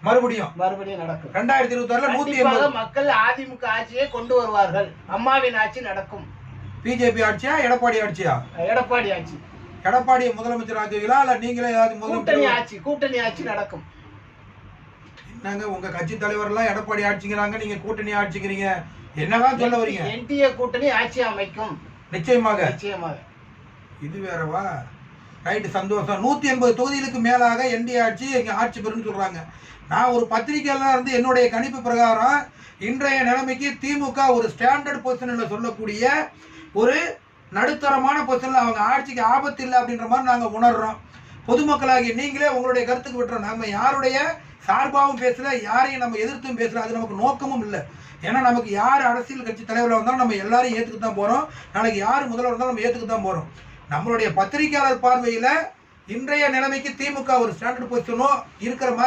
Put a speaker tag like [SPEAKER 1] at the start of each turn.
[SPEAKER 1] மறுபடியும் நடக்கும்.
[SPEAKER 2] 2026
[SPEAKER 1] மக்கள் அதிமுக ஆட்சியை கொண்டு வருவார்கள். அம்மாவின் ஆட்சி நடக்கும்.
[SPEAKER 2] பிஜேபி ஆட்சியா எடப்பாடி ஆட்சியா?
[SPEAKER 1] எடப்பாடி ஆட்சி.
[SPEAKER 2] எடப்பாடியை முதலமைச்சர் ஆக்குவீங்களா இல்ல நீங்களே ஏதாவது
[SPEAKER 1] கூட்டணி ஆட்சி நடக்கும்.
[SPEAKER 2] என்னங்க உங்க கட்சி தலைவர் எல்லாம் எடப்பாடி ஆட்சிங்கிறாங்க, நீங்க கூட்டணி ஆட்சிக்கிறீங்க, என்னதான் சொல்ல வரீங்க?
[SPEAKER 1] என்டிஏ கூட்டணி ஆட்சி அமைக்கும்.
[SPEAKER 2] நிச்சயமாக.
[SPEAKER 1] இது
[SPEAKER 2] வேறவா? ரைட்டு, சந்தோஷம். 180 தொகுதிகளுக்கு மேலாக என்டிஏ ஆட்சி எங்க ஆட்சி பெறும்னு சொல்றாங்க. நான் ஒரு பத்திரிகையில இருந்து என்னுடைய கணிப்பு பிரகாரம் இன்றைய நிலைமைக்கு திமுக ஒரு ஸ்டாண்டர்ட் பொசிஷன்ல சொல்லக்கூடிய ஒரு நடுத்தரமான பொசிஷன்ல அவங்க ஆட்சிக்கு ஆபத்து இல்லை அப்படின்ற மாதிரி நாங்கள் உணர்றோம். பொதுமக்களாகி நீங்களே உங்களுடைய கருத்துக்கு விட்டுறோம். நம்ம யாருடைய சார்பாகவும் பேசல, யாரையும் நம்ம எதிர்த்தும் பேசல, அது நமக்கு நோக்கமும் இல்லை. ஏன்னா நமக்கு யார் அரசியல் கட்சி தலைவராக இருந்தாலும் நம்ம எல்லாரும் ஏற்றுக்கு தான் போகிறோம். நாளைக்கு யார் முதல்வர் இருந்தாலும் நம்ம ஏற்றுக்கு தான் போகிறோம். நம்மளுடைய பத்திரிகையாளர் பார்வையில் இன்றைய நிலைமைக்கு திமுக ஒரு ஸ்டாண்டர்ட் பொசிஷனோ இருக்கிற மாதிரி